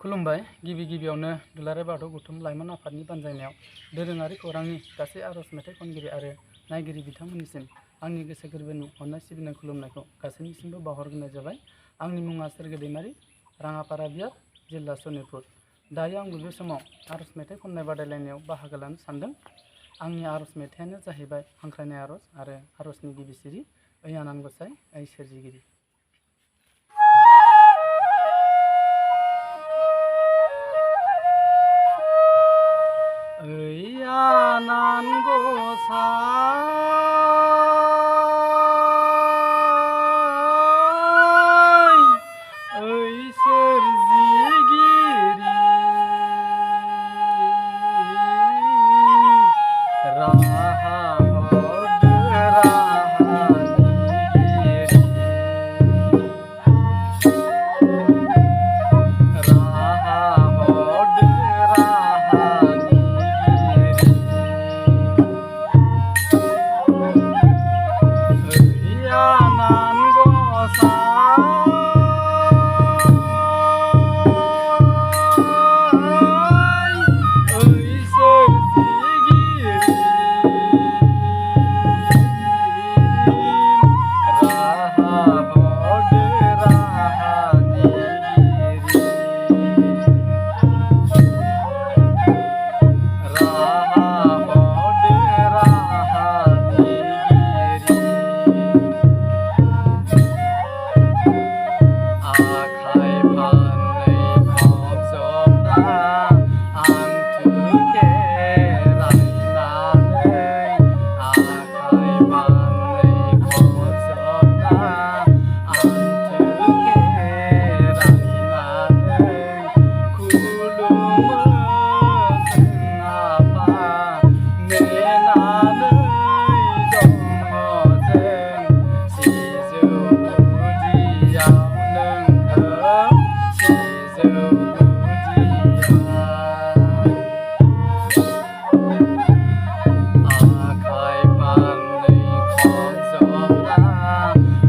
खुलुमबाय। गिबि गिबियावनो दुलाराय बाथौ गौथुम लाइमोन आफादनि बानजायनायाव दोरोङारि खौरांनि गासै आरज मेथाइ खनगिरि आरो नायगिरि बिथांमोननिसिम आंनि गोसो गोरबोनि अननाय सिबिनाय खुलुमनायखौ गासैनिसिमबो बावहरग्रोनाय जाबाय। आंनि मुङा सोरगो दैमारि, राङापारा बियार, जिल्ला सनितपुर। दायो आंबो बे समाव आरज मेथाइ खननाय बादायलायनायाव बाहागो लानो सानदों। आंनि आरज मेथाइयानो जाहैबाय हांख्रायनाय आरज आरो आरजनि गिबि सिरि ओइ आनान गसाइ ओइ सोरजिगिरि। ओइ आनान गसाइ ओइ सोरजिगिरि, राहा हरदो राहानिगिरि, राहा हरदो राहानिगिरि। ओइ आनान गसाइ ओइ सोरजिगिरि, राहा हरदो राहानिगिरि, राहा हरदो राहानिगिरि। आखाइ फारनै खबजबना आंथु खेरायनानै, आखाइ फारनै खबजबना आंथु खेरायनानै खुलुमो जों आफा नेनानै दङ जों सिजौ गुदियाव नोंखौ सिजौ गुदियाव। आखाइ फारनै खबजबना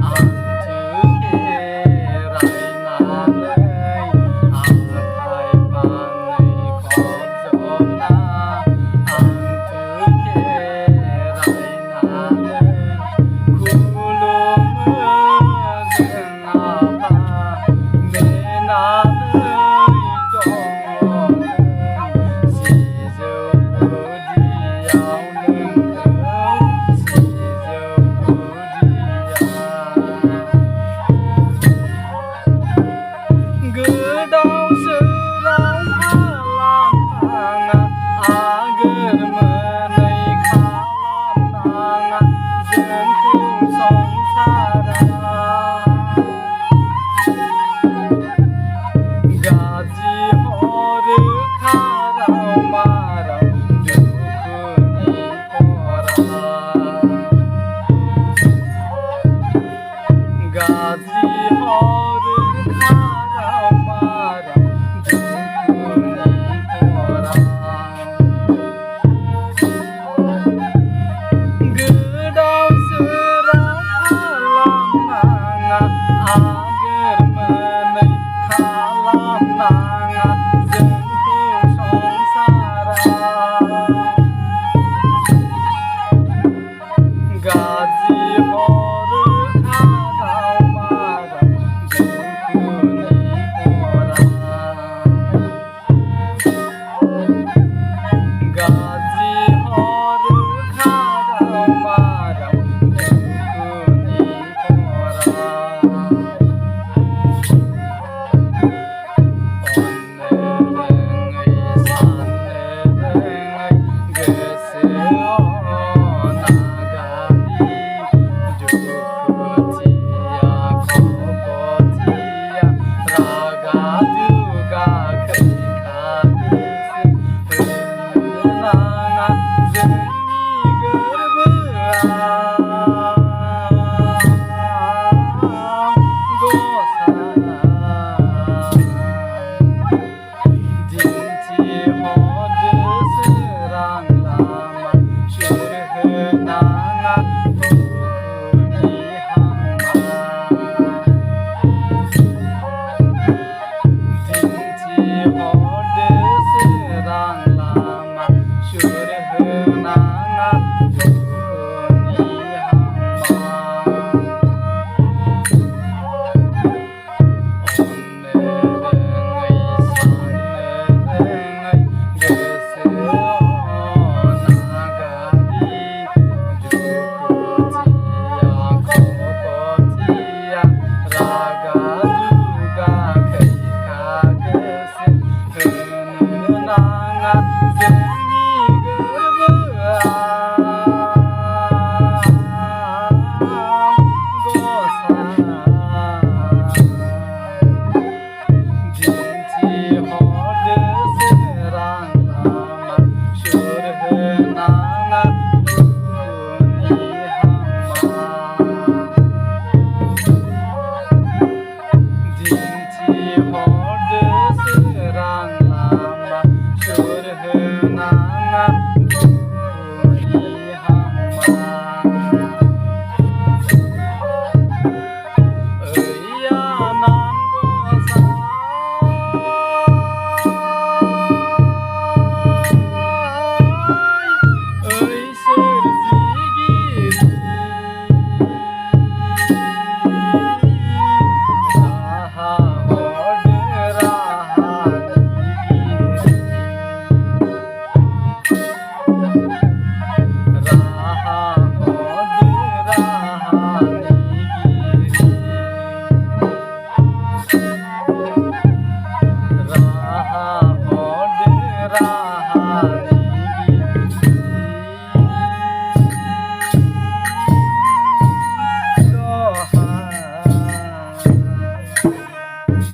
आंथु खेरायनानै, आखाइ फारनै खबजबना आंथु खेरायनानै खुलुमो जों आफा नेनानै दङ जों सिजौ गुदियाव नोंखौ सिजौ गुदियाव। गोदाव सोराव खालामनाङा, आगोर मोनै खालामनाङा जोंखौ संसाराव। गाज्रि हरो खाराव माराव दुखुनि खराव। गाज्रि हरो खाराव माराव दुखुनि खराव। गोदाव सोराव खालामनाङा, आगोर मोनै खालामनाङा जोंखौ संसाराव। गाज्रि हरो खाराव माराव दुखुनि खराव। गाज्रि हरो खाराव माराव दुखुनि खराव। अननो रोङै साननो रोङै गोसोआव नागारि, दुखुथिया खफथिया रागा दुगा खैखानिसो होनो नाङा जोंनि गोरबोआव गसाइ। दिन्थिहरदो सोरां लामा, सुर होनाङा दुखुनि हांमा। दिन्थि हर